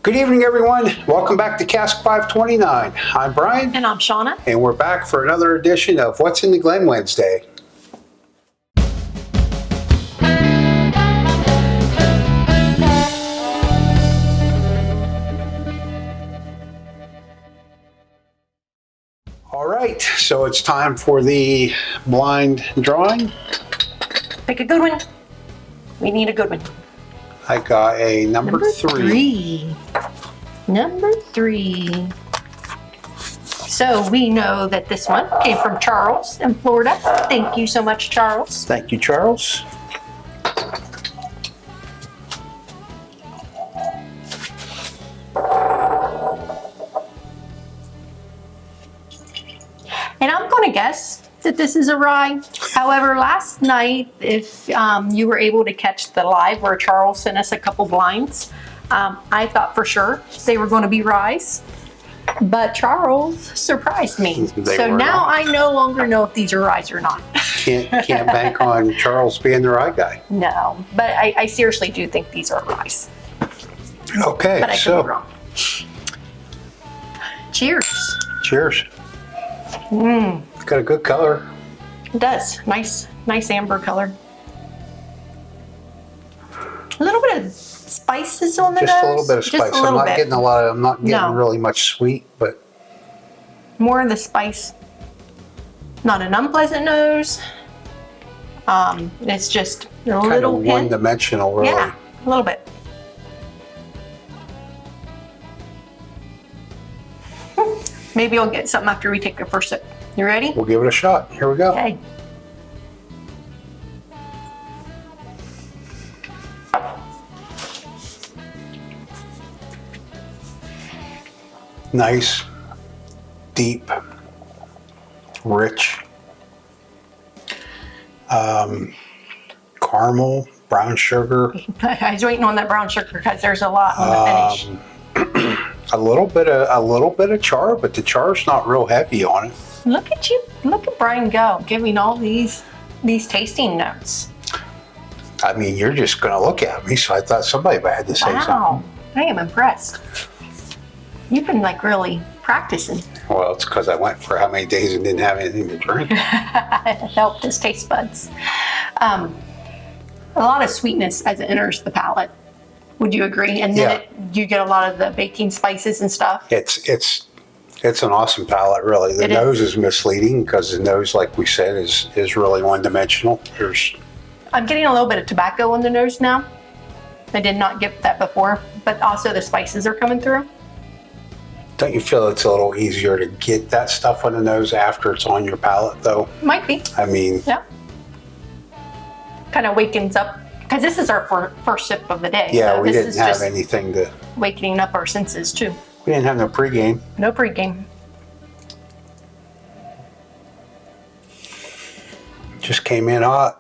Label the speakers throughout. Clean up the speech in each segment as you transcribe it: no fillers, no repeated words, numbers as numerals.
Speaker 1: Good evening, everyone. Welcome back to Cask 529. I'm Brian.
Speaker 2: And I'm Shauna.
Speaker 1: And we're back for another edition of What's in the Glen Wednesday. All right, so it's time for the blind drawing.
Speaker 2: Pick a good one. We need a good one.
Speaker 1: I got a number three.
Speaker 2: Number three. So we know that this one came from Charles in Florida. Thank you so much, Charles.
Speaker 1: Thank you, Charles.
Speaker 2: And I'm going to guess that this is a rye. However, last night, if you were able to catch the live where Charles sent us a couple blinds, I thought for sure they were going to be ryes. But Charles surprised me. So now I no longer know if these are ryes or not.
Speaker 1: Can't bank on Charles being the right guy.
Speaker 2: No, but I seriously do think these are ryes.
Speaker 1: Okay,
Speaker 2: But I could be wrong. Cheers.
Speaker 1: Cheers. It's got a good color.
Speaker 2: It does. Nice amber color. A little bit of spices on the nose.
Speaker 1: Just a little bit of spice. I'm not getting a lot of, I'm not getting really much sweet, but.
Speaker 2: More of the spice. Not an unpleasant nose. It's just a little
Speaker 1: kind of
Speaker 2: hint.
Speaker 1: One-dimensional, really.
Speaker 2: Yeah, a little bit. Maybe I'll get something after we take the first sip. You ready?
Speaker 1: We'll give it a shot. Here we go.
Speaker 2: Okay.
Speaker 1: Nice, deep, rich, caramel, brown sugar.
Speaker 2: I was waiting on that brown sugar because there's a lot on the finish.
Speaker 1: A little bit of char, but the char's not real heavy on it.
Speaker 2: Look at you! Look at Brian go, giving all these tasting notes.
Speaker 1: I mean, you're just gonna look at me, so I thought somebody had to say something.
Speaker 2: Wow, I am impressed. You've been like really practicing.
Speaker 1: Well, it's because I went for how many days and didn't have anything to drink.
Speaker 2: It helped his taste buds. A lot of sweetness as it enters the palate. Would you agree? And then you get a lot of the baking spices and stuff.
Speaker 1: It's an awesome palate, really. The nose is misleading because the nose, like we said, is really one-dimensional.
Speaker 2: I'm getting a little bit of tobacco on the nose now. I did not get that before, but also the spices are coming through.
Speaker 1: Don't you feel it's a little easier to get that stuff on the nose after it's on your palate, though?
Speaker 2: Might be.
Speaker 1: I mean...
Speaker 2: Yeah. Kind of wakens up, because this is our first sip of the day.
Speaker 1: Yeah,
Speaker 2: so
Speaker 1: we
Speaker 2: this
Speaker 1: didn't
Speaker 2: is
Speaker 1: have
Speaker 2: just
Speaker 1: anything to...
Speaker 2: wakening up our senses, too.
Speaker 1: We didn't have no pregame.
Speaker 2: No pregame.
Speaker 1: Just came in hot.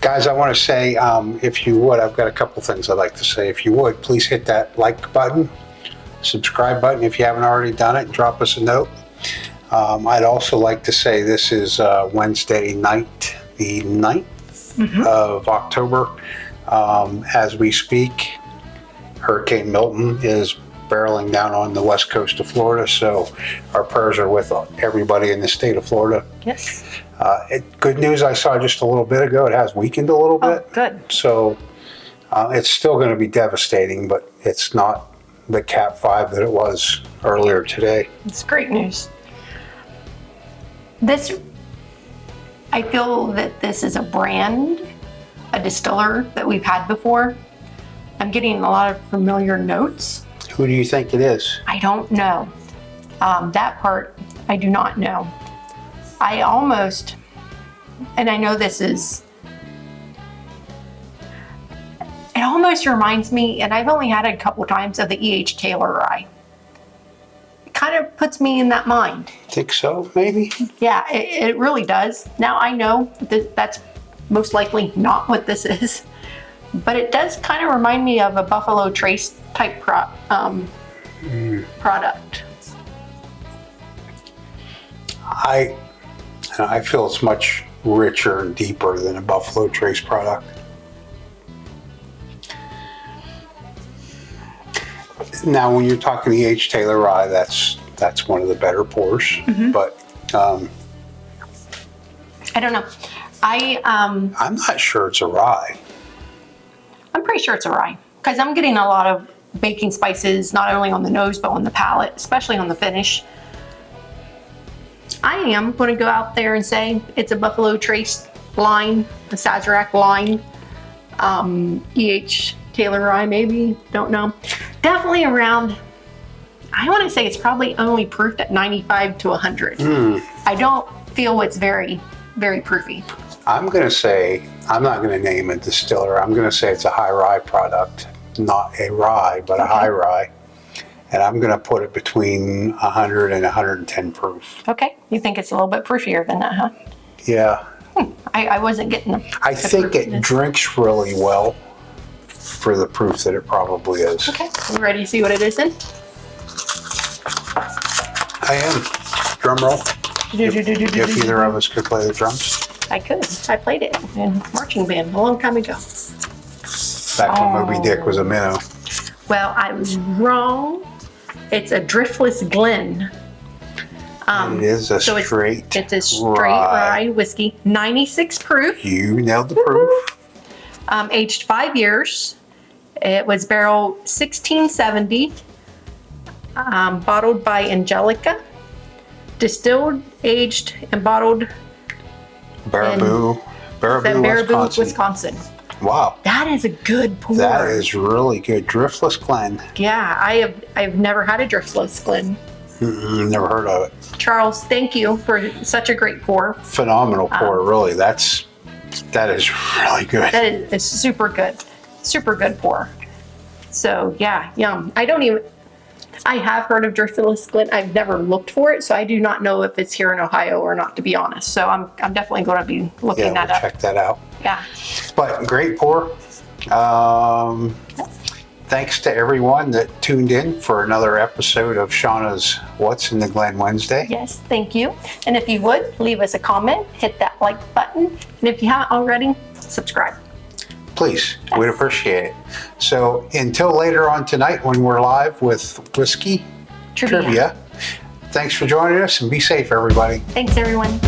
Speaker 1: Guys, I want to say, if you would, I've got a couple things I'd like to say. If you would, please hit that like button, subscribe button if you haven't already done it, drop us a note. I'd also like to say this is Wednesday night, the 9th of October. As we speak, Hurricane Milton is barreling down on the west coast of Florida, so our prayers are with everybody in the state of Florida.
Speaker 2: Yes.
Speaker 1: Good news, I saw just a little bit ago, it has weakened a little bit.
Speaker 2: Good.
Speaker 1: So it's still going to be devastating, but it's not the Cat 5 that it was earlier today.
Speaker 2: It's great news. I feel that this is a brand, a distiller that we've had before. I'm getting a lot of familiar notes.
Speaker 1: Who do you think it is?
Speaker 2: I don't know. That part, I do not know. I almost, and I know this is, it almost reminds me, and I've only had it a couple times, of the E.H. Taylor rye. It kind of puts me in that mind.
Speaker 1: Think so, maybe?
Speaker 2: Yeah, it really does. Now I know that that's most likely not what this is, but it does kind of remind me of a Buffalo Trace type product.
Speaker 1: I feel it's much richer and deeper than a Buffalo Trace product. Now, when you're talking the H. Taylor rye, that's one of the better pours. But
Speaker 2: I don't know.
Speaker 1: I'm not sure it's a rye.
Speaker 2: I'm pretty sure it's a rye because I'm getting a lot of baking spices, not only on the nose, but on the palate, especially on the finish. I am going to go out there and say it's a Buffalo Trace line, a Sazerac line, E.H. Taylor rye, maybe, don't know. Definitely around, I want to say it's probably only proofed at 95 to 100. I don't feel it's very, very proofy.
Speaker 1: I'm going to say, I'm not going to name a distiller. I'm going to say it's a high rye product, not a rye, but a high rye. And I'm going to put it between 100 and 110 proof.
Speaker 2: Okay, you think it's a little bit proofier than that, huh?
Speaker 1: Yeah.
Speaker 2: I wasn't getting the
Speaker 1: I think it drinks really well for the proof that it probably is.
Speaker 2: Okay, you ready to see what it is then?
Speaker 1: I am. Drum roll. If either of us could play the drums.
Speaker 2: I could. I played it in marching band a long time ago.
Speaker 1: Back when Moby Dick was a minnow.
Speaker 2: Well, I was wrong. It's a Driftless Glen.
Speaker 1: It is a
Speaker 2: So
Speaker 1: straight
Speaker 2: it's a straight rye whiskey, 96 proof,
Speaker 1: You nailed the proof.
Speaker 2: aged 5 years. It was barrel 1670, bottled by Angelica, distilled, aged, and bottled
Speaker 1: Baraboo,
Speaker 2: Baraboo,
Speaker 1: Wisconsin.
Speaker 2: Wisconsin.
Speaker 1: Wow.
Speaker 2: That is a good pour.
Speaker 1: That is really good. Driftless Glen.
Speaker 2: Yeah, I've never had a Driftless Glen.
Speaker 1: Never heard of it.
Speaker 2: Charles, thank you for such a great pour.
Speaker 1: Phenomenal pour, really. That is really good.
Speaker 2: That is a super good pour. So yeah, yum. I have heard of Driftless Glen. I've never looked for it, so I do not know if it's here in Ohio or not, to be honest. So I'm definitely going to be looking that
Speaker 1: we'll
Speaker 2: up.
Speaker 1: check that out.
Speaker 2: Yeah.
Speaker 1: But great pour. Thanks to everyone that tuned in for another episode of Shauna's What's in the Glen Wednesday.
Speaker 2: Yes, thank you. And if you would, leave us a comment, hit that like button, and if you haven't already, subscribe.
Speaker 1: Please, we'd appreciate it. So until later on tonight when we're live with Whiskey Trivia, thanks for joining us and be safe, everybody.
Speaker 2: Thanks, everyone.